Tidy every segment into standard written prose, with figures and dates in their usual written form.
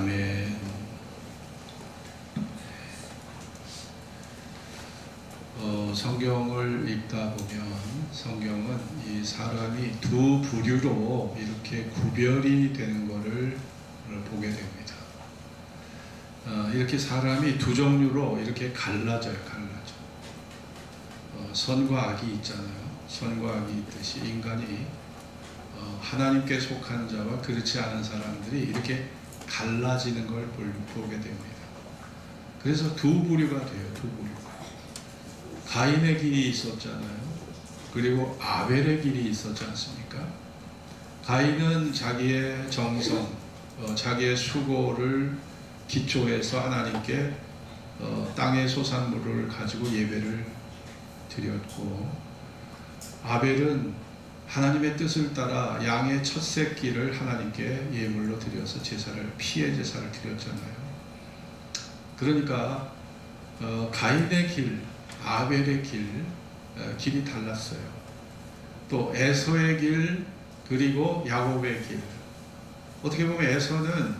아멘. 성경을 읽다 보면 성경은 이 사람이 두 부류로 이렇게 구별이 되는 것을 보게 됩니다. 이렇게 사람이 두 종류로 이렇게 갈라져요. 선과 악이 있잖아요. 선과 악이 있듯이 인간이 하나님께 속한 자와 그렇지 않은 사람들이 이렇게 갈라지는 걸 보게 됩니다. 그래서 두 부류가 돼요. 두 부류. 가인의 길이 있었잖아요. 그리고 아벨의 길이 있었지 않습니까? 가인은 자기의 정성, 자기의 수고를 기초해서 하나님께 땅의 소산물을 가지고 예배를 드렸고, 아벨은 하나님의 뜻을 따라 양의 첫 새끼를 하나님께 예물로 드려서 피해 제사를 드렸잖아요. 그러니까 가인의 길, 아벨의 길이 달랐어요. 또 에서의 길, 그리고 야곱의 길. 어떻게 보면 에서는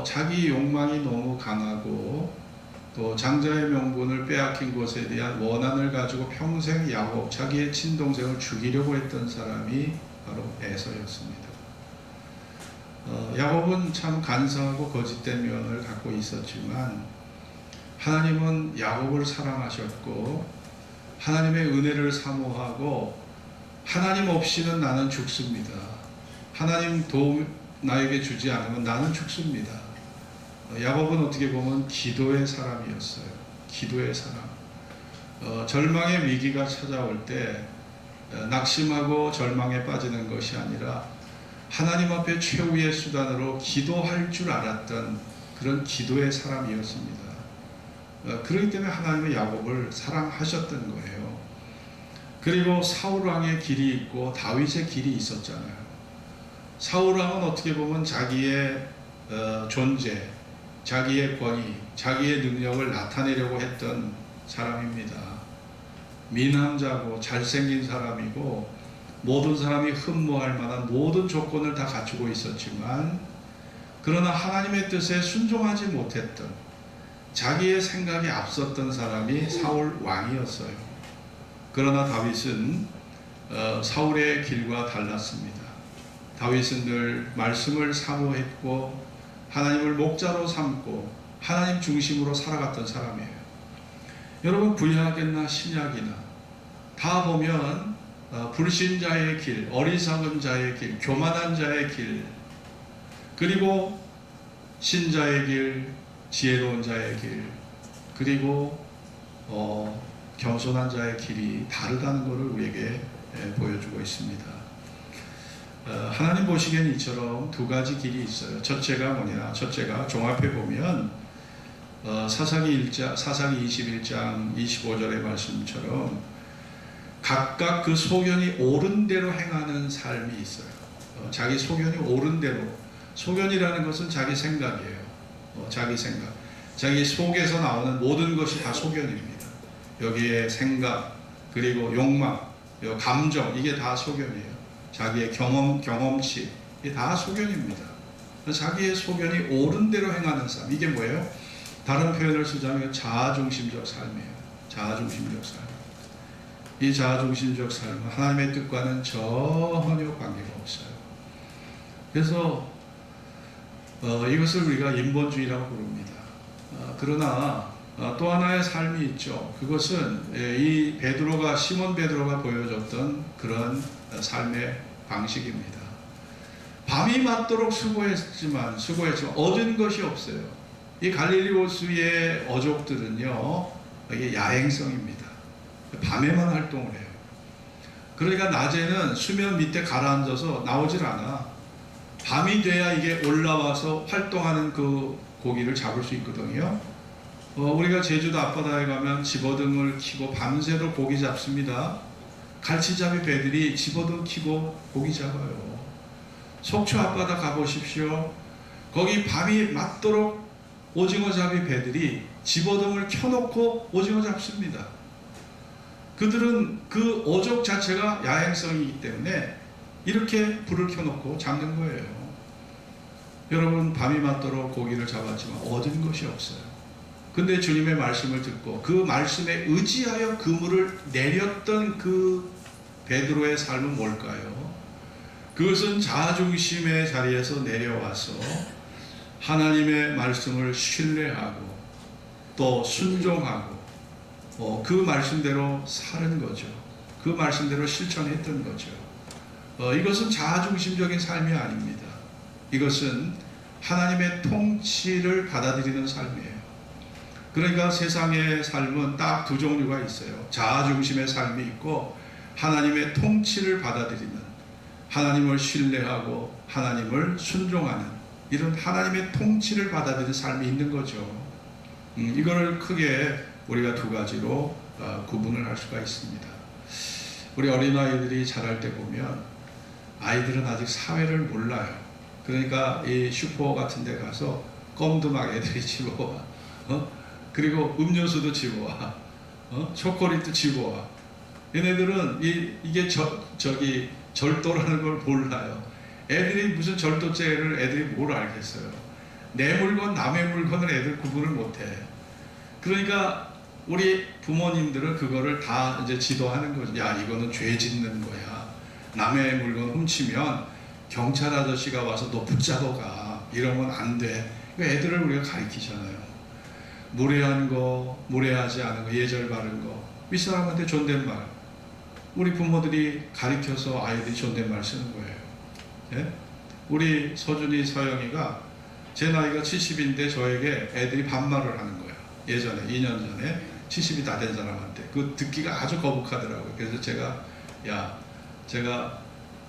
자기 욕망이 너무 강하고 또 장자의 명분을 빼앗긴 것에 대한 원한을 가지고 평생 야곱, 자기의 친동생을 죽이려고 했던 사람이 바로 에서였습니다. 야곱은 참 간사하고 거짓된 면을 갖고 있었지만 하나님은 야곱을 사랑하셨고 하나님의 은혜를 사모하고 하나님 없이는 나는 죽습니다. 하나님 도움 나에게 주지 않으면 나는 죽습니다. 야곱은 어떻게 보면 기도의 사람이었어요. 기도의 사람. 절망의 위기가 찾아올 때 낙심하고 절망에 빠지는 것이 아니라 하나님 앞에 최후의 수단으로 기도할 줄 알았던 그런 기도의 사람이었습니다. 그렇기 때문에 하나님은 야곱을 사랑하셨던 거예요. 그리고 사울왕의 길이 있고 다윗의 길이 있었잖아요. 사울왕은 어떻게 보면 자기의 존재, 자기의 권위, 자기의 능력을 나타내려고 했던 사람입니다. 미남자고 잘생긴 사람이고 모든 사람이 흠모할 만한 모든 조건을 다 갖추고 있었지만, 그러나 하나님의 뜻에 순종하지 못했던, 자기의 생각이 앞섰던 사람이 사울 왕이었어요. 그러나 다윗은 사울의 길과 달랐습니다. 다윗은 늘 말씀을 사모했고 하나님을 목자로 삼고 하나님 중심으로 살아갔던 사람이에요. 여러분, 구약이나 신약이나 다 보면 불신자의 길, 어리석은 자의 길, 교만한 자의 길, 그리고 신자의 길, 지혜로운 자의 길, 그리고 겸손한 자의 길이 다르다는 것을 우리에게 보여주고 있습니다. 하나님 보시기엔 이처럼 두 가지 길이 있어요. 첫째가 뭐냐? 첫째가 종합해 보면 사사기 21장 25절의 말씀처럼 각각 그 소견이 옳은 대로 행하는 삶이 있어요. 자기 소견이 옳은 대로, 소견이라는 것은 자기 생각이에요. 자기 생각, 자기 속에서 나오는 모든 것이 다 소견입니다. 여기에 생각, 그리고 욕망, 감정, 이게 다 소견이에요. 자기의 경험치, 이게 다 소견입니다. 자기의 소견이 옳은 대로 행하는 삶, 이게 뭐예요? 다른 표현을 쓰자면 자아중심적 삶이에요. 자아중심적 삶. 이 자아중심적 삶은 하나님의 뜻과는 전혀 관계가 없어요. 그래서 이것을 우리가 인본주의라고 부릅니다. 그러나 또 하나의 삶이 있죠. 그것은 이 시몬 베드로가 보여줬던 그런 삶의 방식입니다. 밤이 맞도록 수고했지만 얻은 것이 없어요. 이 갈릴리 호수의 어족들은요, 이게 야행성입니다. 밤에만 활동을 해요. 그러니까 낮에는 수면 밑에 가라앉아서 나오질 않아. 밤이 돼야 이게 올라와서 활동하는 그 고기를 잡을 수 있거든요. 우리가 제주도 앞바다에 가면 집어등을 키고 밤새도록 고기 잡습니다. 갈치잡이 배들이 집어등 키고 고기 잡아요. 속초 앞바다 가보십시오. 거기 밤이 맞도록 오징어잡이 배들이 집어등을 켜놓고 오징어 잡습니다. 그들은 그 어족 자체가 야행성이기 때문에 이렇게 불을 켜놓고 잡는 거예요. 여러분 밤이 맞도록 고기를 잡았지만 얻은 것이 없어요. 근데 주님의 말씀을 듣고 그 말씀에 의지하여 그물을 내렸던 그 베드로의 삶은 뭘까요? 그것은 자중심의 자리에서 내려와서 하나님의 말씀을 신뢰하고 또 순종하고 그 말씀대로 사는 거죠. 그 말씀대로 실천했던 거죠. 이것은 자아중심적인 삶이 아닙니다. 이것은 하나님의 통치를 받아들이는 삶이에요. 그러니까 세상의 삶은 딱 두 종류가 있어요. 자아중심의 삶이 있고 하나님의 통치를 받아들이는, 하나님을 신뢰하고 하나님을 순종하는 이런 하나님의 통치를 받아들이는 삶이 있는 거죠. 이거를 크게 우리가 두 가지로 구분을 할 수가 있습니다. 우리 어린아이들이 자랄 때 보면 아이들은 아직 사회를 몰라요. 그러니까 이 슈퍼 같은 데 가서 껌도 막 애들이 집어와, 그리고 음료수도 집어와, 초콜릿도 집어와. 얘네들은 이게 저기 절도라는 걸 몰라요. 애들이 무슨 절도죄를 애들이 뭘 알겠어요. 내 물건 남의 물건을 애들 구분을 못해. 그러니까 우리 부모님들은 그거를 다 이제 지도하는 거죠. 야, 이거는 죄 짓는 거야. 남의 물건 훔치면 경찰 아저씨가 와서 너 붙잡아 가. 이러면 안 돼. 애들을 우리가 가르치잖아요. 무례한 거, 무례하지 않은 거, 예절 바른 거, 윗사람한테 존댓말. 우리 부모들이 가르쳐서 아이들이 존댓말 쓰는 거예요. 예? 우리 서준이, 서영이가 제 나이가 70인데 저에게 애들이 반말을 하는 거예요. 예전에, 2년 전에 70이 다 된 사람한테. 그거 듣기가 아주 거북하더라고요. 그래서 제가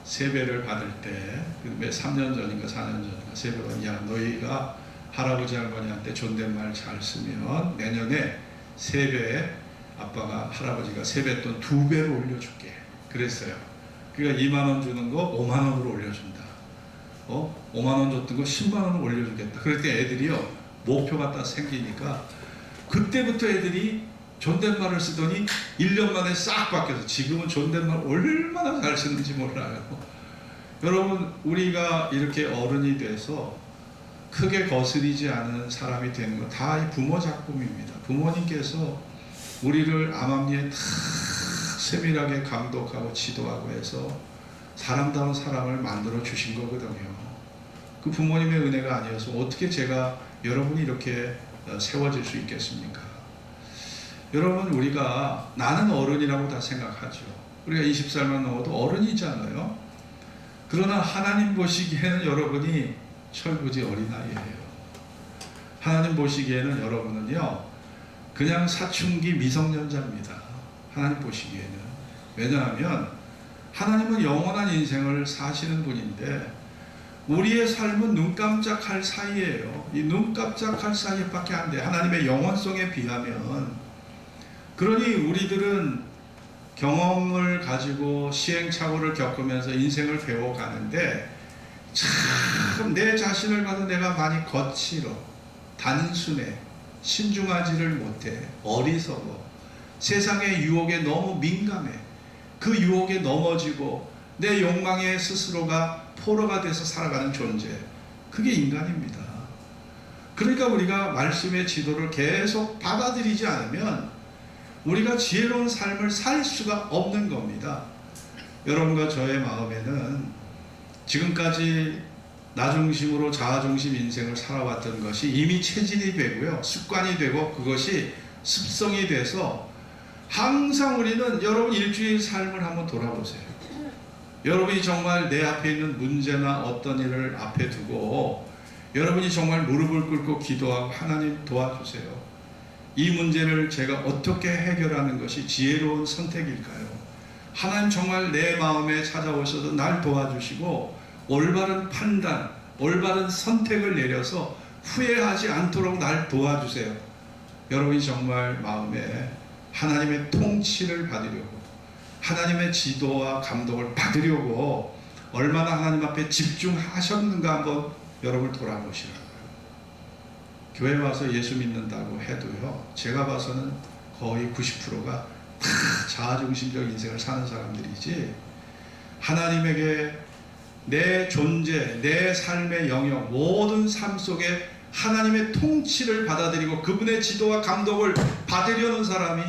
세배를 받을 때, 3년 전인가 4년 전인가 세배를, 야, 너희가 할아버지 할머니한테 존댓말 잘 쓰면 내년에 세배에 아빠가, 할아버지가 세뱃돈 2배로 올려줄게. 그랬어요. 그러니까 2만원 주는 거 5만원으로 올려준다. 5만원 줬던 거 10만원으로 올려주겠다. 그랬더니 애들이요, 목표가 딱 생기니까 그때부터 애들이 존댓말을 쓰더니 1년 만에 싹 바뀌어서 지금은 존댓말 얼마나 잘 쓰는지 몰라요. 여러분, 우리가 이렇게 어른이 돼서 크게 거스리지 않은 사람이 되는 건 다 이 부모 작품입니다. 부모님께서 우리를 암암리에 다 세밀하게 감독하고 지도하고 해서 사람다운 사람을 만들어 주신 거거든요. 그 부모님의 은혜가 아니어서 어떻게 제가 여러분이 이렇게 세워질 수 있겠습니까? 여러분, 우리가 나는 어른이라고 다 생각하죠. 우리가 20살만 넘어도 어른이잖아요. 그러나 하나님 보시기에는 여러분이 철부지 어린아이예요. 하나님 보시기에는 여러분은요, 그냥 사춘기 미성년자입니다. 하나님 보시기에는. 왜냐하면 하나님은 영원한 인생을 사시는 분인데 우리의 삶은 눈 깜짝할 사이예요. 이 눈 깜짝할 사이밖에 안 돼. 하나님의 영원성에 비하면. 그러니 우리들은 경험을 가지고 시행착오를 겪으면서 인생을 배워가는데 참 내 자신을 봐도 내가 많이 거칠어, 단순해, 신중하지를 못해, 어리석어, 세상의 유혹에 너무 민감해. 그 유혹에 넘어지고 내 욕망에 스스로가 포로가 돼서 살아가는 존재, 그게 인간입니다. 그러니까 우리가 말씀의 지도를 계속 받아들이지 않으면 우리가 지혜로운 삶을 살 수가 없는 겁니다. 여러분과 저의 마음에는 지금까지 나 중심으로 자아중심 인생을 살아왔던 것이 이미 체질이 되고요, 습관이 되고 그것이 습성이 돼서 항상 우리는, 여러분 일주일 삶을 한번 돌아보세요. 여러분이 정말 내 앞에 있는 문제나 어떤 일을 앞에 두고 여러분이 정말 무릎을 꿇고 기도하고 하나님 도와주세요. 이 문제를 제가 어떻게 해결하는 것이 지혜로운 선택일까요? 하나님 정말 내 마음에 찾아오셔서 날 도와주시고 올바른 판단, 올바른 선택을 내려서 후회하지 않도록 날 도와주세요. 여러분이 정말 마음에 하나님의 통치를 받으려고, 하나님의 지도와 감독을 받으려고 얼마나 하나님 앞에 집중하셨는가 한번 여러분 돌아보시라고요. 교회 와서 예수 믿는다고 해도요, 제가 봐서는 거의 90%가 다 자아중심적 인생을 사는 사람들이지 하나님에게 내 존재, 내 삶의 영역, 모든 삶 속에 하나님의 통치를 받아들이고 그분의 지도와 감독을 받으려는 사람이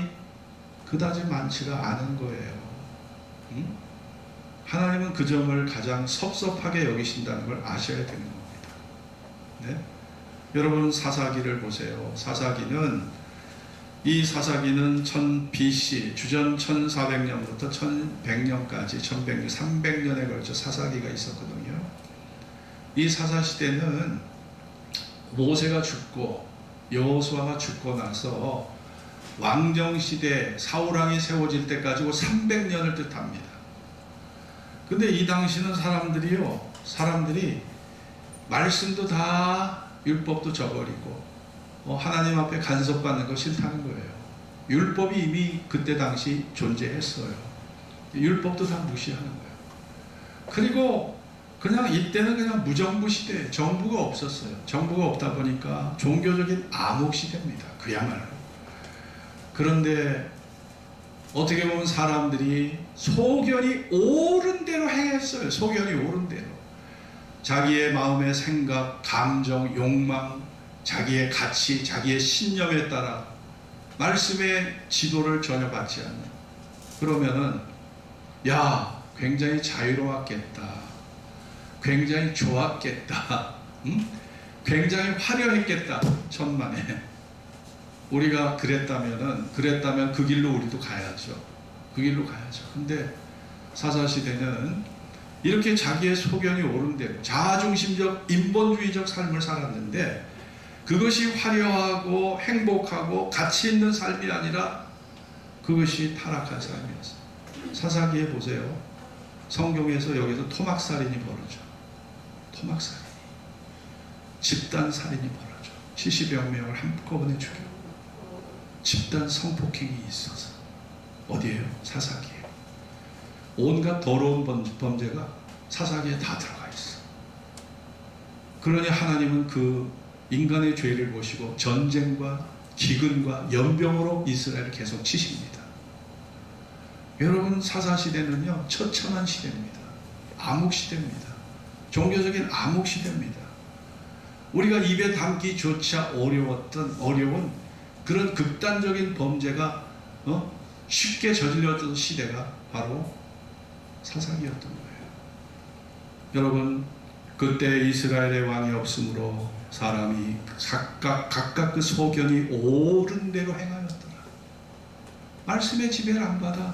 그다지 많지가 않은 거예요. 응? 하나님은 그 점을 가장 섭섭하게 여기신다는 걸 아셔야 되는 겁니다. 네? 여러분 사사기를 보세요. 이 사사기는 1000 BC, 주전 1400년부터 1100년까지 1100년, 300년에 걸쳐 사사기가 있었거든요. 이 사사시대는 모세가 죽고 여호수아가 죽고 나서 왕정시대 사울왕이 세워질 때까지 300년을 뜻합니다. 근데 이 당시는 사람들이 말씀도 다 율법도 저버리고 하나님 앞에 간섭받는 거 싫다는 거예요. 율법이 이미 그때 당시 존재했어요. 율법도 다 무시하는 거예요. 그리고 그냥 이때는 그냥 무정부 시대, 정부가 없었어요. 정부가 없다 보니까 종교적인 암흑 시대입니다. 그야말로. 그런데 어떻게 보면 사람들이 소견이 옳은 대로 행했어요. 소견이 옳은 대로. 자기의 마음의 생각, 감정, 욕망, 자기의 가치, 자기의 신념에 따라 말씀의 지도를 전혀 받지 않는. 그러면은 굉장히 자유로웠겠다. 굉장히 좋았겠다. 굉장히 화려했겠다. 천만에. 우리가 그랬다면 그 길로 우리도 가야죠. 그 길로 가야죠. 근데 사사시대는 이렇게 자기의 소견이 옳은 대로 자아중심적 인본주의적 삶을 살았는데 그것이 화려하고 행복하고 가치 있는 삶이 아니라 그것이 타락한 삶이었어요. 사사기에 보세요. 성경에서 여기서 토막살인이 벌어져. 토막살인. 집단살인이 벌어져. 70여 명을 한꺼번에 죽여. 집단 성폭행이 있어서. 어디에요? 사사기에. 온갖 더러운 범죄가 사사기에 다 들어가 있어. 그러니 하나님은 그 인간의 죄를 보시고 전쟁과 기근과 연병으로 이스라엘을 계속 치십니다. 여러분 사사시대는요 처참한 시대입니다. 암흑시대입니다. 종교적인 암흑시대입니다. 우리가 입에 담기조차 어려운 그런 극단적인 범죄가 쉽게 저질렀던 시대가 바로 사사기였던 거예요. 여러분 그때 이스라엘의 왕이 없으므로 사람이 각각 그 소견이 옳은 대로 행하였더라. 말씀의 지배를 안 받아.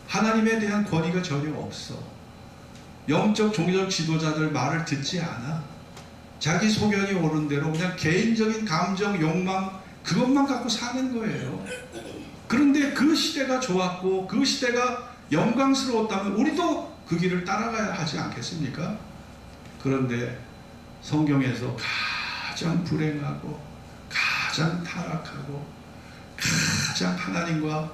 하나님에 대한 권위가 전혀 없어. 영적 종교적 지도자들 말을 듣지 않아. 자기 소견이 옳은 대로 그냥 개인적인 감정, 욕망 그것만 갖고 사는 거예요. 그런데 그 시대가 좋았고 그 시대가 영광스러웠다면 우리도 그 길을 따라가야 하지 않겠습니까? 그런데 성경에서 가장 불행하고 가장 타락하고 가장 하나님과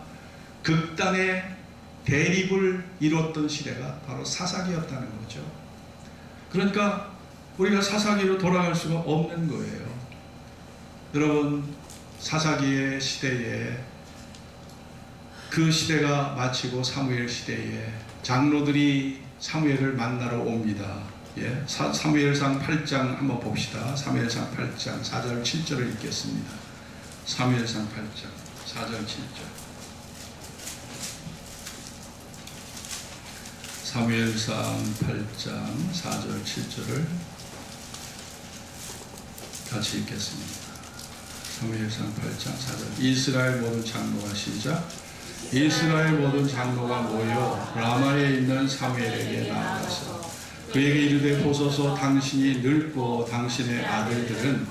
극단의 대립을 이뤘던 시대가 바로 사사기였다는 거죠. 그러니까 우리가 사사기로 돌아갈 수가 없는 거예요. 여러분 사사기의 시대에 그 시대가 마치고 사무엘 시대에 장로들이 사무엘을 만나러 옵니다. 사무엘상 8장 한번 봅시다. 사무엘상 8장 4절 7절을 읽겠습니다. 사무엘상 8장 4절 7절. 사무엘상 8장 4절 7절을 같이 읽겠습니다. 사무엘상 8장 4절. 이스라엘 모든 장로가 시작. 이스라엘 모든 장로가 모여 라마에 있는 사무엘에게 나아가서 그에게 이르되 보소서 당신이 늙고 당신의 아들들은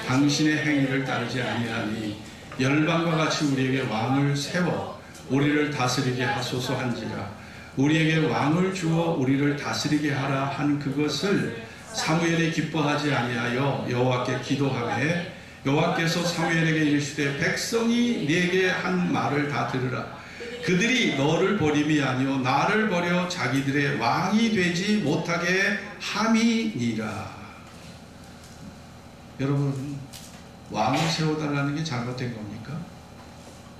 당신의 행위를 따르지 아니하니 열방과 같이 우리에게 왕을 세워 우리를 다스리게 하소서 한지라. 우리에게 왕을 주어 우리를 다스리게 하라 한 그것을 사무엘이 기뻐하지 아니하여 여호와께 기도하매 여호와께서 사무엘에게 이르시되 백성이 네게 한 말을 다 들으라. 그들이 너를 버림이 아니요 나를 버려 자기들의 왕이 되지 못하게 함이니라. 여러분 왕을 세워달라는 게 잘못된 겁니까?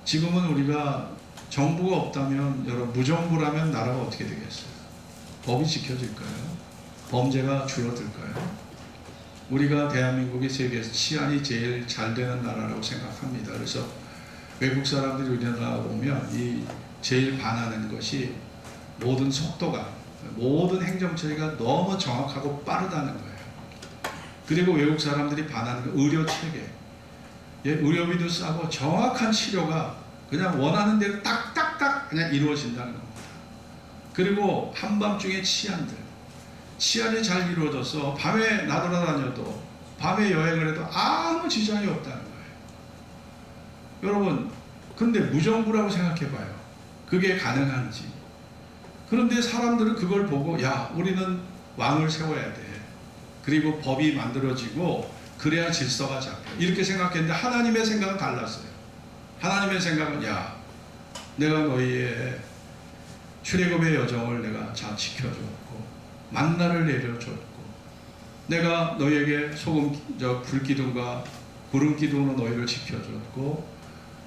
지금은 우리가 정부가 없다면 여러분 무정부라면 나라가 어떻게 되겠어요? 법이 지켜질까요? 범죄가 줄어들까요? 우리가 대한민국이 세계에서 치안이 제일 잘 되는 나라라고 생각합니다. 그래서 외국 사람들이 우리나라 오면 이 제일 반하는 것이 모든 속도가, 모든 행정처리가 너무 정확하고 빠르다는 거예요. 그리고 외국 사람들이 반하는 건 의료 체계. 예, 의료비도 싸고 정확한 치료가 그냥 원하는 대로 딱딱딱 그냥 이루어진다는 겁니다. 그리고 한밤중에 치안이 잘 이루어져서 밤에 나돌아다녀도, 밤에 여행을 해도 아무 지장이 없다는 거예요. 여러분, 근데 무정부라고 생각해봐요. 그게 가능한지. 그런데 사람들은 그걸 보고, 야, 우리는 왕을 세워야 돼. 그리고 법이 만들어지고 그래야 질서가 잡혀. 이렇게 생각했는데 하나님의 생각은 달랐어요. 하나님의 생각은, 야, 내가 너희의 출애굽의 여정을 내가 잘 지켜줬고 만나를 내려줬고 내가 너희에게 불기둥과 구름기둥으로 너희를 지켜줬고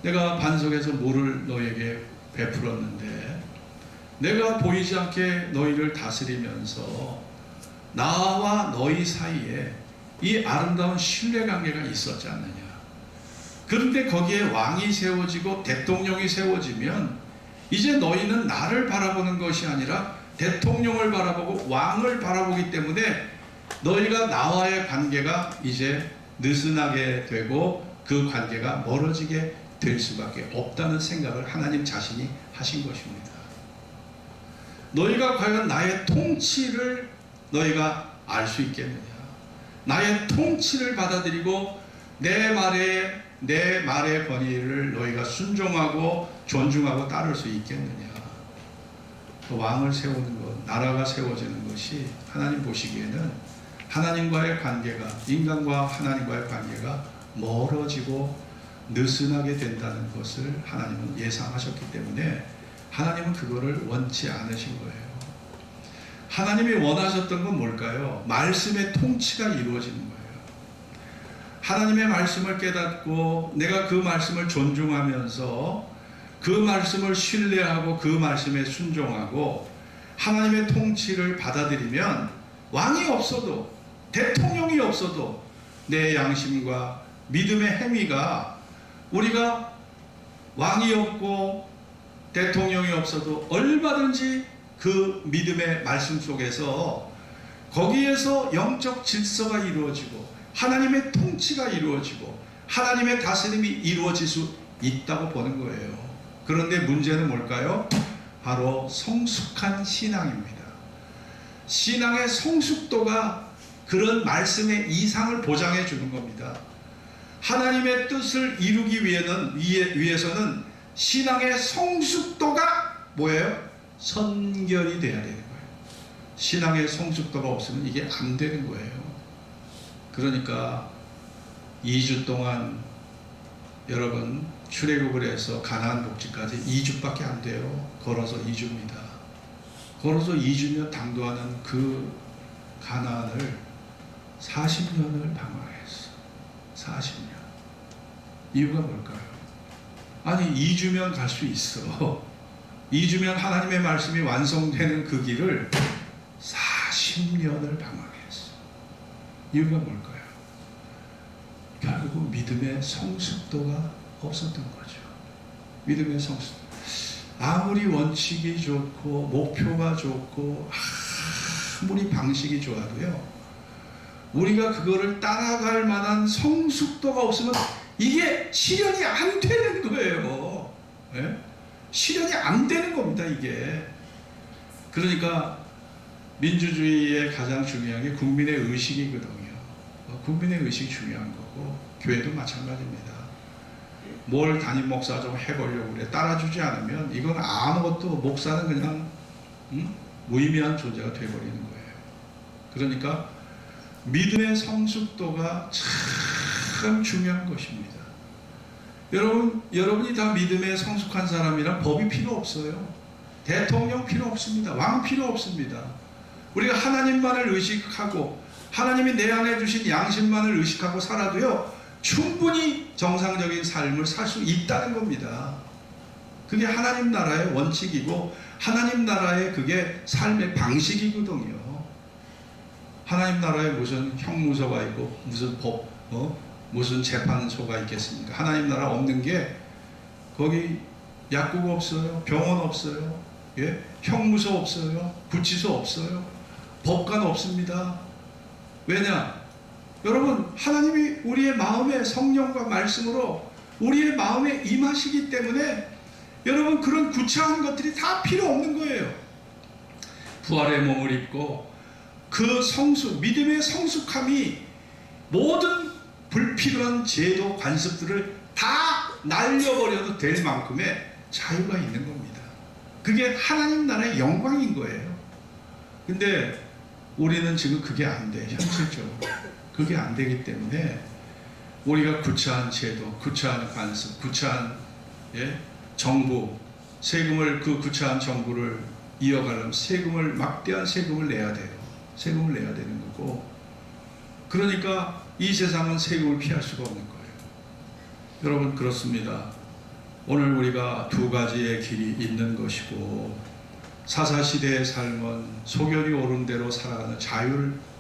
내가 반석에서 물을 너희에게 베풀었는데 내가 보이지 않게 너희를 다스리면서 나와 너희 사이에 이 아름다운 신뢰관계가 있었지 않느냐. 그런데 거기에 왕이 세워지고 대통령이 세워지면 이제 너희는 나를 바라보는 것이 아니라 대통령을 바라보고 왕을 바라보기 때문에 너희가 나와의 관계가 이제 느슨하게 되고 그 관계가 멀어지게 될 수밖에 없다는 생각을 하나님 자신이 하신 것입니다. 너희가 과연 나의 통치를 너희가 알 수 있겠느냐? 나의 통치를 받아들이고 내 말의 권위를 너희가 순종하고 존중하고 따를 수 있겠느냐? 그 왕을 세우는 것, 나라가 세워지는 것이 하나님 보시기에는 하나님과의 관계가, 인간과 하나님과의 관계가 멀어지고 느슨하게 된다는 것을 하나님은 예상하셨기 때문에 하나님은 그거를 원치 않으신 거예요. 하나님이 원하셨던 건 뭘까요? 말씀의 통치가 이루어지는 거예요. 하나님의 말씀을 깨닫고 내가 그 말씀을 존중하면서 그 말씀을 신뢰하고 그 말씀에 순종하고 하나님의 통치를 받아들이면 왕이 없어도 대통령이 없어도 내 양심과 믿음의 행위가 우리가 왕이 없고 대통령이 없어도 얼마든지 그 믿음의 말씀 속에서 거기에서 영적 질서가 이루어지고 하나님의 통치가 이루어지고 하나님의 다스림이 이루어질 수 있다고 보는 거예요. 그런데 문제는 뭘까요? 바로 성숙한 신앙입니다. 신앙의 성숙도가 그런 말씀의 이상을 보장해 주는 겁니다. 하나님의 뜻을 이루기 위해서는 신앙의 성숙도가 뭐예요? 선결이 돼야 되는 거예요. 신앙의 성숙도가 없으면 이게 안 되는 거예요. 그러니까 2주 동안 여러분 출애굽을 해서 가나안 복지까지 2주밖에 안 돼요. 걸어서 2주입니다. 걸어서 2주면 당도하는 그 가나안을 40년을 방황했어. 40년. 이유가 뭘까요? 아니 2주면 갈 수 있어. 2주면 하나님의 말씀이 완성되는 그 길을 40년을 방황했어. 이유가 뭘까요? 결국 믿음의 성숙도가 없었던 거죠. 믿음의 성숙도. 아무리 원칙이 좋고 목표가 좋고 아무리 방식이 좋아도요, 우리가 그거를 따라갈 만한 성숙도가 없으면 이게 실현이 안 되는 거예요. 네? 실현이 안 되는 겁니다, 이게. 그러니까 민주주의의 가장 중요한 게 국민의 의식이거든요. 국민의 의식이 중요한 거고 교회도 마찬가지입니다. 뭘 담임 목사 좀 해보려고 그래 따라주지 않으면 이건 아무것도, 목사는 그냥 무의미한 존재가 되어버리는 거예요. 그러니까 믿음의 성숙도가 참 중요한 것입니다. 여러분이 다 믿음에 성숙한 사람이란 법이 필요 없어요. 대통령 필요 없습니다. 왕 필요 없습니다. 우리가 하나님만을 의식하고 하나님이 내 안에 주신 양심만을 의식하고 살아도요, 충분히 정상적인 삶을 살 수 있다는 겁니다. 그게 하나님 나라의 원칙이고 하나님 나라의 그게 삶의 방식이거든요. 하나님 나라에 무슨 형무소가 있고 무슨 법, 무슨 재판소가 있겠습니까? 하나님 나라 없는 게 거기 약국 없어요, 병원 없어요, 예? 형무소 없어요, 구치소 없어요, 법관 없습니다. 왜냐? 여러분, 하나님이 우리의 마음에 성령과 말씀으로 우리의 마음에 임하시기 때문에 여러분, 그런 구차한 것들이 다 필요 없는 거예요. 부활의 몸을 입고 그 믿음의 성숙함이 모든 불필요한 제도 관습들을 다 날려버려도 될 만큼의 자유가 있는 겁니다. 그게 하나님 나라의 영광인 거예요. 근데 우리는 지금 그게 안 돼. 현실적으로 그게 안 되기 때문에 우리가 구차한 제도, 구차한 관습, 구차한 정부, 세금을, 그 구차한 정부를 이어가려면 막대한 세금을 내야 돼요. 세금을 내야 되는 거고, 그러니까 이 세상은 세금을 피할 수가 없는 거예요. 여러분, 그렇습니다. 오늘 우리가 두 가지의 길이 있는 것이고, 사사시대의 삶은 소견이 옳은 대로 살아가는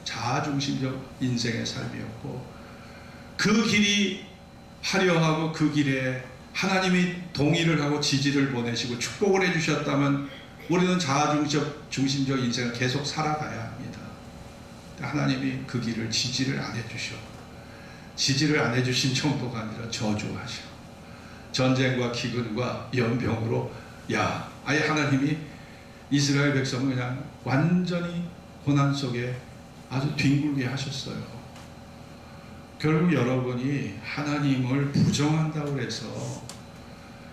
자아중심적 인생의 삶이었고, 그 길이 화려하고 그 길에 하나님이 동의를 하고 지지를 보내시고 축복을 해주셨다면 우리는 자아중심적 인생을 계속 살아가야 합니다. 하나님이 그 길을 지지를 안 해주셔. 지지를 안 해주신 정도가 아니라 저주하셔. 전쟁과 기근과 연병으로 아예 하나님이 이스라엘 백성을 그냥 완전히 고난 속에 아주 뒹굴게 하셨어요. 결국 여러분이 하나님을 부정한다고 해서,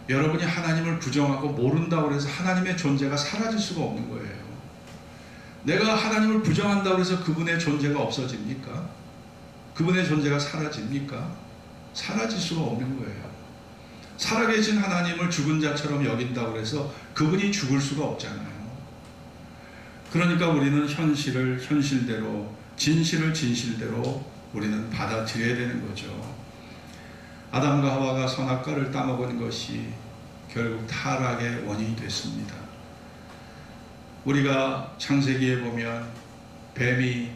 여러분이 하나님을 부정하고 모른다고 해서 하나님의 존재가 사라질 수가 없는 거예요. 내가 하나님을 부정한다고 해서 그분의 존재가 없어집니까? 그분의 존재가 사라집니까? 사라질 수가 없는 거예요. 살아계신 하나님을 죽은 자처럼 여긴다고 해서 그분이 죽을 수가 없잖아요. 그러니까 우리는 현실을 현실대로, 진실을 진실대로 우리는 받아들여야 되는 거죠. 아담과 하와가 선악과를 따먹은 것이 결국 타락의 원인이 됐습니다. 우리가 창세기에 보면 뱀이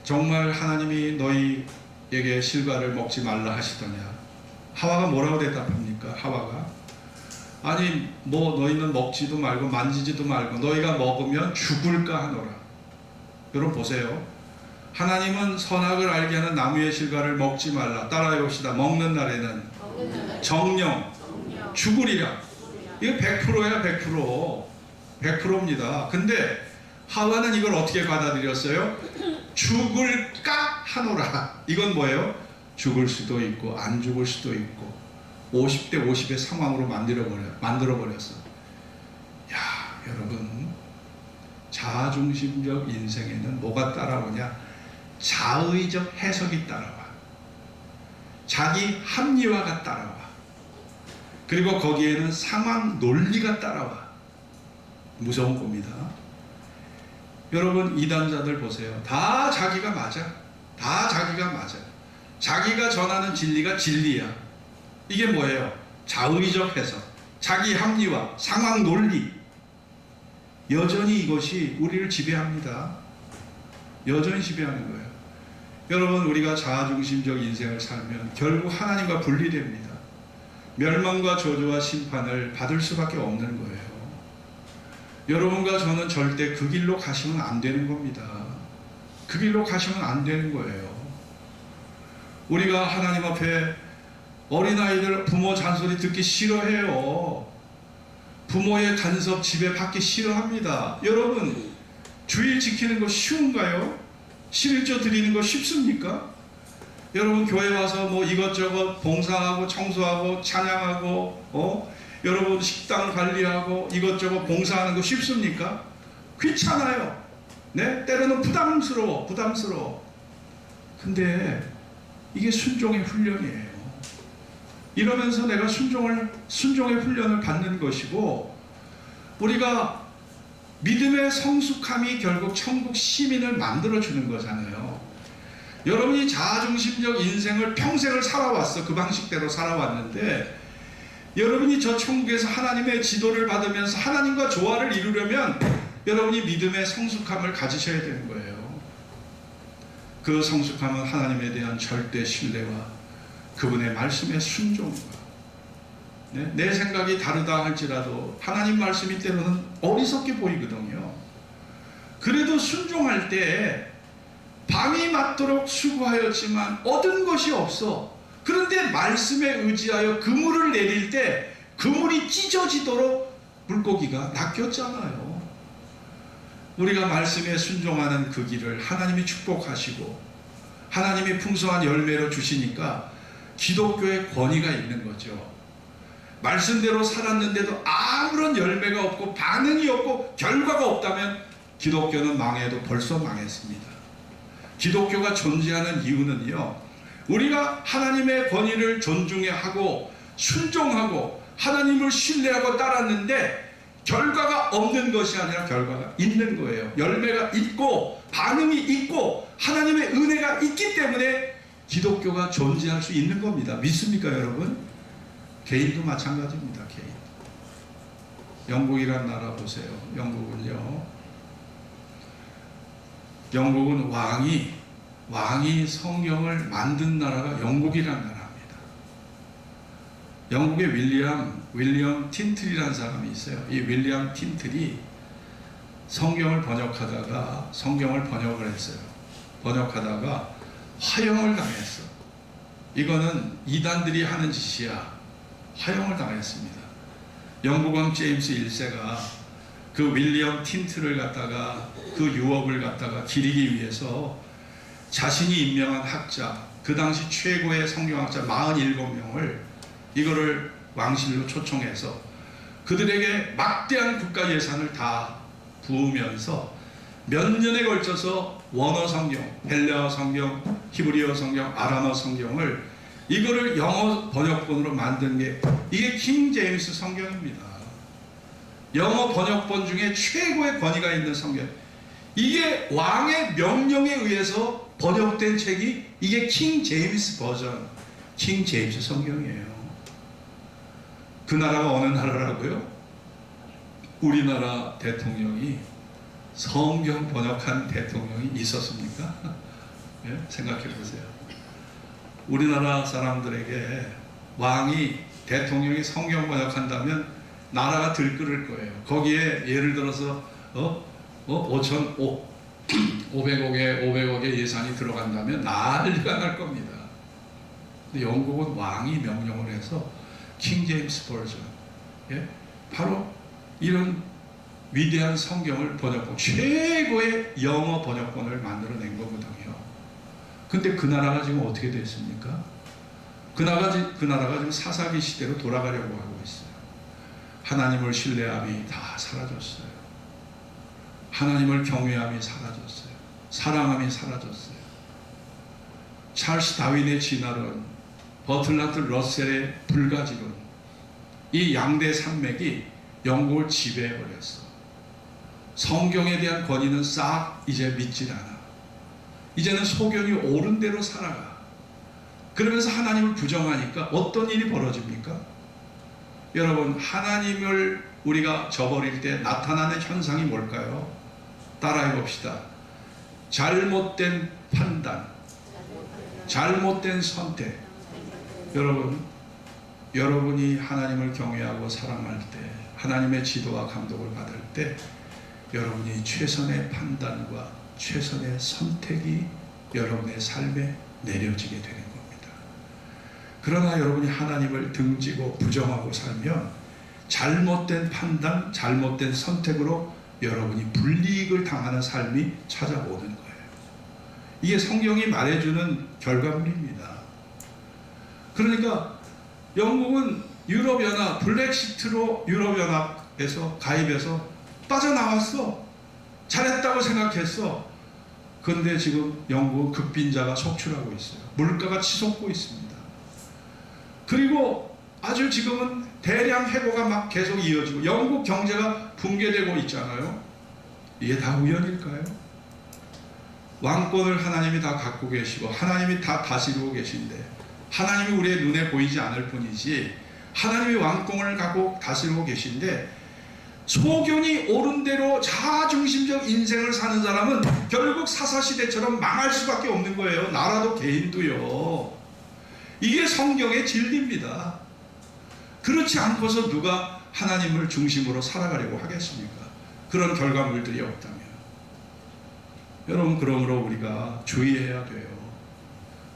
정말 하나님이 너희에게 실과를 먹지 말라 하시더냐, 하와가 뭐라고 대답합니까? 하와가 아니 너희는 먹지도 말고 만지지도 말고 너희가 먹으면 죽을까 하노라. 여러분 보세요. 하나님은 선악을 알게 하는 나무의 실과를 먹지 말라. 따라해 봅시다. 먹는 날에는 정령 죽으리라. 이거 100%야. 100%입니다. 근데 하와는 이걸 어떻게 받아들였어요? 죽을까 하노라. 이건 뭐예요? 죽을 수도 있고 안 죽을 수도 있고 50대 50의 상황으로 만들어버렸어. 여러분, 자아중심적 인생에는 뭐가 따라오냐? 자의적 해석이 따라와. 자기 합리화가 따라와. 그리고 거기에는 상황 논리가 따라와. 무서운 겁니다. 여러분, 이단자들 보세요. 다 자기가 맞아. 다 자기가 맞아. 자기가 전하는 진리가 진리야. 이게 뭐예요? 자의적 해석, 자기 합리화, 상황 논리. 여전히 이것이 우리를 지배합니다. 여전히 지배하는 거예요. 여러분, 우리가 자아중심적 인생을 살면 결국 하나님과 분리됩니다. 멸망과 저주와 심판을 받을 수밖에 없는 거예요. 여러분과 저는 절대 그 길로 가시면 안 되는 겁니다. 그 길로 가시면 안 되는 거예요. 우리가 하나님 앞에 어린아이들 부모 잔소리 듣기 싫어해요. 부모의 간섭 집에 받기 싫어합니다. 여러분, 주일 지키는 거 쉬운가요? 11조 드리는 거 쉽습니까? 여러분, 교회 와서 이것저것 봉사하고 청소하고 찬양하고 여러분 식당 관리하고 이것저것 봉사하는 거 쉽습니까? 귀찮아요. 네? 때로는 부담스러워. 근데 이게 순종의 훈련이에요. 이러면서 내가 순종의 훈련을 받는 것이고, 우리가 믿음의 성숙함이 결국 천국 시민을 만들어주는 거잖아요. 여러분이 자아중심적 인생을 평생을 살아왔어. 그 방식대로 살아왔는데, 여러분이 저 천국에서 하나님의 지도를 받으면서 하나님과 조화를 이루려면 여러분이 믿음의 성숙함을 가지셔야 되는 거예요. 그 성숙함은 하나님에 대한 절대 신뢰와 그분의 말씀에 순종과, 내 생각이 다르다 할지라도 하나님 말씀이 때로는 어리석게 보이거든요. 그래도 순종할 때 밤이 맞도록 수고하였지만 얻은 것이 없어. 그런데 말씀에 의지하여 그물을 내릴 때 그물이 찢어지도록 물고기가 낚였잖아요. 우리가 말씀에 순종하는 그 길을 하나님이 축복하시고 하나님이 풍성한 열매로 주시니까 기독교의 권위가 있는 거죠. 말씀대로 살았는데도 아무런 열매가 없고 반응이 없고 결과가 없다면 기독교는 망해도 벌써 망했습니다. 기독교가 존재하는 이유는요, 우리가 하나님의 권위를 존중하고 순종하고 하나님을 신뢰하고 따랐는데 결과가 없는 것이 아니라 결과가 있는 거예요. 열매가 있고 반응이 있고 하나님의 은혜가 있기 때문에 기독교가 존재할 수 있는 겁니다. 믿습니까, 여러분? 개인도 마찬가지입니다. 개인. 영국이란 나라 보세요. 영국은 왕이 성경을 만든 나라가 영국이란 나라입니다. 영국의 윌리엄 틴틀이라는 사람이 있어요. 이 윌리엄 틴틀이 성경을 번역을 했어요. 번역하다가 화형을 당했어. 이거는 이단들이 하는 짓이야. 화형을 당했습니다. 영국 왕 제임스 1세가 그 윌리엄 틴틀을 갖다가 그 유업을 갖다가 기리기 위해서 자신이 임명한 학자, 그 당시 최고의 성경학자 47명을 이거를 왕실로 초청해서 그들에게 막대한 국가 예산을 다 부으면서 몇 년에 걸쳐서 원어 성경, 헬라어 성경, 히브리어 성경, 아람어 성경을 이거를 영어 번역본으로 만든 게 이게 킹 제임스 성경입니다. 영어 번역본 중에 최고의 권위가 있는 성경. 이게 왕의 명령에 의해서 번역된 책이 이게 킹 제임스 버전, 킹 제임스 성경이에요. 그 나라가 어느 나라라고요? 우리나라 대통령이 성경 번역한 대통령이 있었습니까? 예? 생각해 보세요. 우리나라 사람들에게 대통령이 성경 번역한다면 나라가 들끓을 거예요. 거기에 예를 들어서 500억의 예산이 들어간다면 난리가 날 겁니다. 근데 영국은 왕이 명령을 해서 킹 제임스 버전, 바로 이런 위대한 성경을 번역본, 최고의 영어 번역본을 만들어낸 거거든요. 근데 그 나라가 지금 어떻게 됐습니까? 그 나라가 지금 사사기 시대로 돌아가려고 하고 있어요. 하나님을 신뢰함이 다 사라졌어요. 하나님을 경외함이 사라졌어요. 사랑함이 사라졌어요. 찰스 다윈의 진화론, 버틀라트 러셀의 불가지론, 이 양대 산맥이 영국을 지배해버렸어. 성경에 대한 권위는 싹 이제 믿질 않아. 이제는 소견이 옳은 대로 살아가. 그러면서 하나님을 부정하니까 어떤 일이 벌어집니까? 여러분, 하나님을 우리가 저버릴 때 나타나는 현상이 뭘까요? 따라해 봅시다. 잘못된 판단, 잘못된 선택. 여러분이 하나님을 경외하고 사랑할 때, 하나님의 지도와 감독을 받을 때 여러분이 최선의 판단과 최선의 선택이 여러분의 삶에 내려지게 되는 겁니다. 그러나 여러분이 하나님을 등지고 부정하고 살면 잘못된 판단, 잘못된 선택으로 여러분이 불이익을 당하는 삶이 찾아오는 거예요. 이게 성경이 말해주는 결과물입니다. 그러니까 영국은 유럽연합, 브렉시트로 유럽연합에서 가입해서 빠져나왔어. 잘했다고 생각했어. 그런데 지금 영국은 극빈자가 속출하고 있어요. 물가가 치솟고 있습니다. 그리고 아주 지금은 대량 해고가 막 계속 이어지고 영국 경제가 붕괴되고 있잖아요. 이게 다 우연일까요? 왕권을 하나님이 다 갖고 계시고 하나님이 다 다스리고 계신데 하나님이 우리의 눈에 보이지 않을 뿐이지 하나님이 왕권을 갖고 다스리고 계신데 소견이 옳은 대로 자아중심적 인생을 사는 사람은 결국 사사시대처럼 망할 수밖에 없는 거예요. 나라도 개인도요. 이게 성경의 진리입니다. 그렇지 않고서 누가 하나님을 중심으로 살아가려고 하겠습니까? 그런 결과물들이 없다면. 여러분, 그러므로 우리가 주의해야 돼요.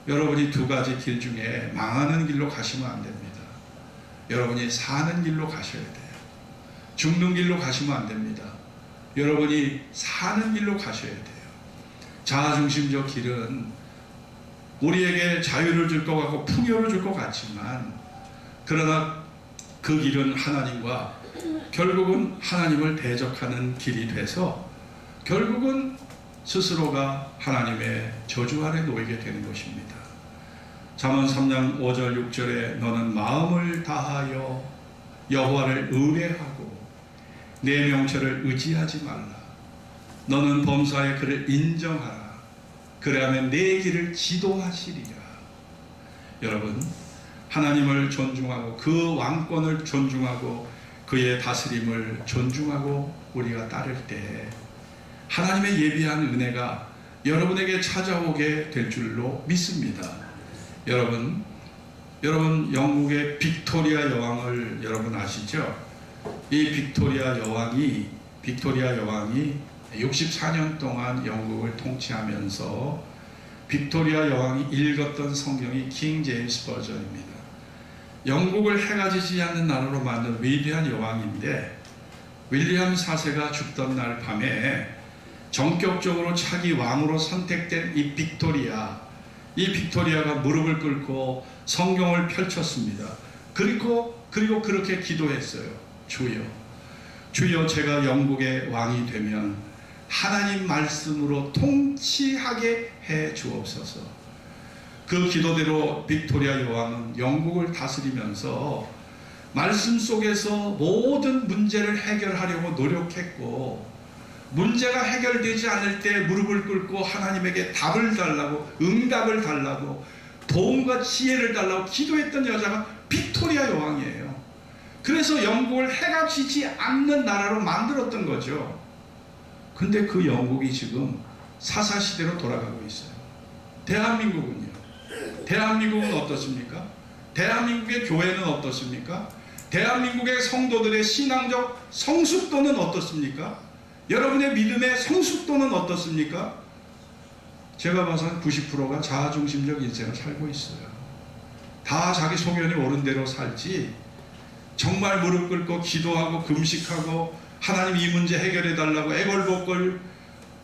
여러분이 두 가지 길 중에 망하는 길로 가시면 안 됩니다. 여러분이 사는 길로 가셔야 돼요. 죽는 길로 가시면 안 됩니다. 여러분이 사는 길로 가셔야 돼요. 자아중심적 길은 우리에게 자유를 줄 것 같고 풍요를 줄 것 같지만, 그러나 그 길은 하나님과 결국은 하나님을 대적하는 길이 돼서 결국은 스스로가 하나님의 저주 아래 놓이게 되는 것입니다. 잠언 3장 5절 6절에 너는 마음을 다하여 여호와를 의뢰하고 내 명철을 의지하지 말라. 너는 범사에 그를 인정하라. 그래야면 내 길을 지도하시리라. 여러분, 하나님을 존중하고 그 왕권을 존중하고 그의 다스림을 존중하고 우리가 따를 때 하나님의 예비한 은혜가 여러분에게 찾아오게 될 줄로 믿습니다. 여러분 영국의 빅토리아 여왕을 여러분 아시죠? 이 빅토리아 여왕이 64년 동안 영국을 통치하면서 빅토리아 여왕이 읽었던 성경이 킹 제임스 버전입니다. 영국을 해가 지지 않는 나라로 만든 위대한 여왕인데, 윌리엄 4세가 죽던 날 밤에 전격적으로 차기 왕으로 선택된 이 빅토리아가 무릎을 꿇고 성경을 펼쳤습니다. 그리고 그렇게 기도했어요. 주여, 제가 영국의 왕이 되면 하나님 말씀으로 통치하게 해 주옵소서. 그 기도대로 빅토리아 여왕은 영국을 다스리면서 말씀 속에서 모든 문제를 해결하려고 노력했고, 문제가 해결되지 않을 때 무릎을 꿇고 하나님에게 답을 달라고, 응답을 달라고, 도움과 지혜를 달라고 기도했던 여자가 빅토리아 여왕이에요. 그래서 영국을 해가 지지 않는 나라로 만들었던 거죠. 근데 그 영국이 지금 사사시대로 돌아가고 있어요. 대한민국은요? 대한민국은 어떻습니까? 대한민국의 교회는 어떻습니까? 대한민국의 성도들의 신앙적 성숙도는 어떻습니까? 여러분의 믿음의 성숙도는 어떻습니까? 제가 봐서는 90%가 자아중심적 인생을 살고 있어요. 다 자기 소견이 옳은 대로 살지, 정말 무릎 꿇고 기도하고 금식하고 하나님 이 문제 해결해 달라고 애걸복걸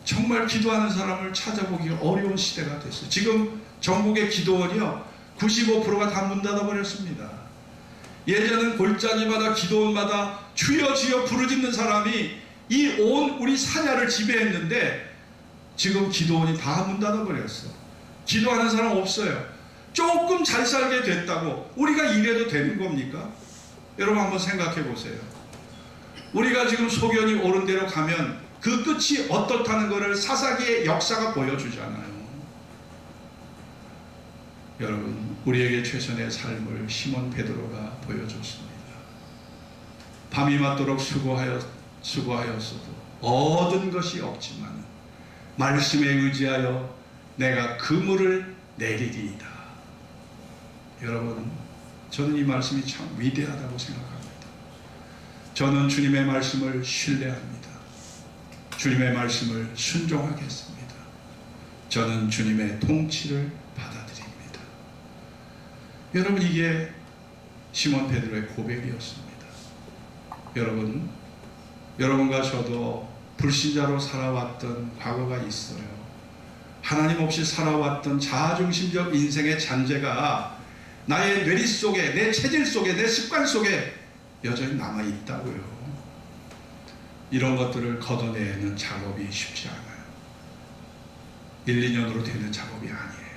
정말 기도하는 사람을 찾아보기 어려운 시대가 됐어요. 지금 전국의 기도원이요, 95%가 다 문 닫아버렸습니다. 예전엔 골짜기마다 기도원마다 주여 주여 부르짖는 사람이 이 온 우리 사냐를 지배했는데, 지금 기도원이 다 문 닫아버렸어. 기도하는 사람 없어요. 조금 잘 살게 됐다고 우리가 이래도 되는 겁니까? 여러분 한번 생각해 보세요. 우리가 지금 소견이 옳은 대로 가면 그 끝이 어떻다는 것을 사사기의 역사가 보여주잖아요. 여러분, 우리에게 최선의 삶을 시몬 베드로가 보여줬습니다. 밤이 맞도록 수고하였어도 얻은 것이 없지만 말씀에 의지하여 내가 그물을 내리리이다. 여러분, 저는 이 말씀이 참 위대하다고 생각합니다. 저는 주님의 말씀을 신뢰합니다. 주님의 말씀을 순종하겠습니다. 저는 주님의 통치를 받아들입니다. 여러분, 이게 시몬 베드로의 고백이었습니다. 여러분과 저도 불신자로 살아왔던 과거가 있어요. 하나님 없이 살아왔던 자아중심적 인생의 잔재가 나의 뇌리 속에, 내 체질 속에, 내 습관 속에 여전히 남아있다고요. 이런 것들을 걷어내는 작업이 쉽지 않아요. 1, 2년으로 되는 작업이 아니에요.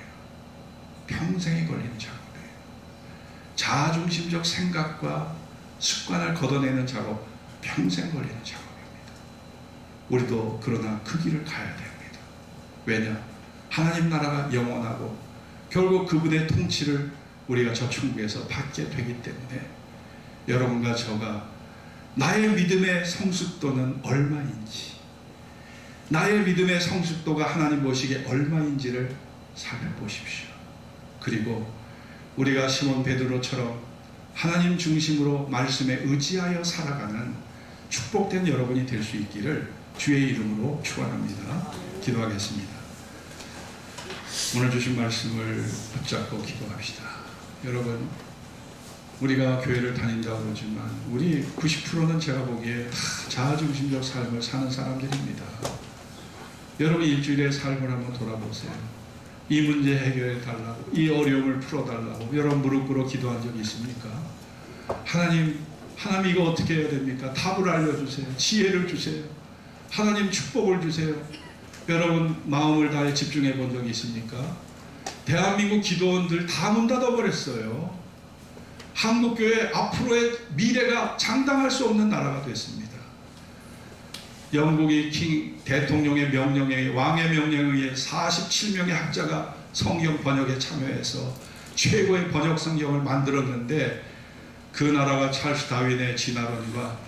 평생이 걸리는 작업이에요. 자아중심적 생각과 습관을 걷어내는 작업, 평생 걸리는 작업입니다. 우리도 그러나 그 길을 가야 됩니다. 왜냐? 하나님 나라가 영원하고 결국 그분의 통치를 우리가 저 천국에서 받게 되기 때문에 여러분과 저가 나의 믿음의 성숙도는 얼마인지, 나의 믿음의 성숙도가 하나님 보시기에 얼마인지를 살펴보십시오. 그리고 우리가 시몬 베드로처럼 하나님 중심으로 말씀에 의지하여 살아가는 축복된 여러분이 될 수 있기를 주의 이름으로 축원합니다. 기도하겠습니다. 오늘 주신 말씀을 붙잡고 기도합시다. 여러분, 우리가 교회를 다닌다고 그러지만 우리 90%는 제가 보기에 다 자아중심적 삶을 사는 사람들입니다. 여러분, 일주일의 삶을 한번 돌아보세요. 이 문제 해결해 달라고, 이 어려움을 풀어달라고 여러분 무릎 꿇어 기도한 적이 있습니까? 하나님 이거 어떻게 해야 됩니까? 답을 알려주세요. 지혜를 주세요. 하나님 축복을 주세요. 여러분 마음을 다해 집중해 본 적이 있습니까? 대한민국 기도원들 다 문 닫아버렸어요. 한국교회 앞으로의 미래가 장담할 수 없는 나라가 됐습니다. 영국의 대통령의 명령에, 왕의 명령에 의해 47명의 학자가 성경 번역에 참여해서 최고의 번역 성경을 만들었는데, 그 나라가 찰스 다윈의 진화론과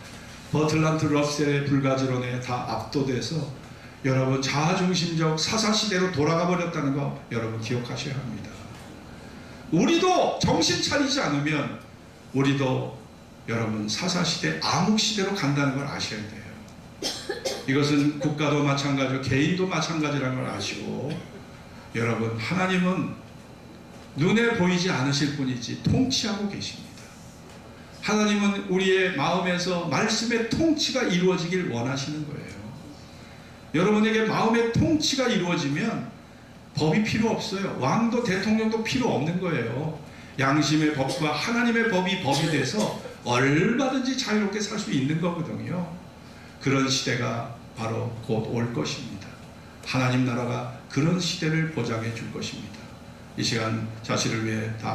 버틀란트 러셀의 불가지론에 다 압도돼서 여러분 자아중심적 사사시대로 돌아가 버렸다는 거 여러분 기억하셔야 합니다. 우리도 정신 차리지 않으면 우리도 여러분 사사시대 암흑시대로 간다는 걸 아셔야 돼요. 이것은 국가도 마찬가지고 개인도 마찬가지라는 걸 아시고, 여러분 하나님은 눈에 보이지 않으실 뿐이지 통치하고 계십니다. 하나님은 우리의 마음에서 말씀의 통치가 이루어지길 원하시는 거예요. 여러분에게 마음의 통치가 이루어지면 법이 필요 없어요. 왕도 대통령도 필요 없는 거예요. 양심의 법과 하나님의 법이 돼서 얼마든지 자유롭게 살 수 있는 거거든요. 그런 시대가 바로 곧 올 것입니다. 하나님 나라가 그런 시대를 보장해 줄 것입니다. 이 시간 자신을 위해 다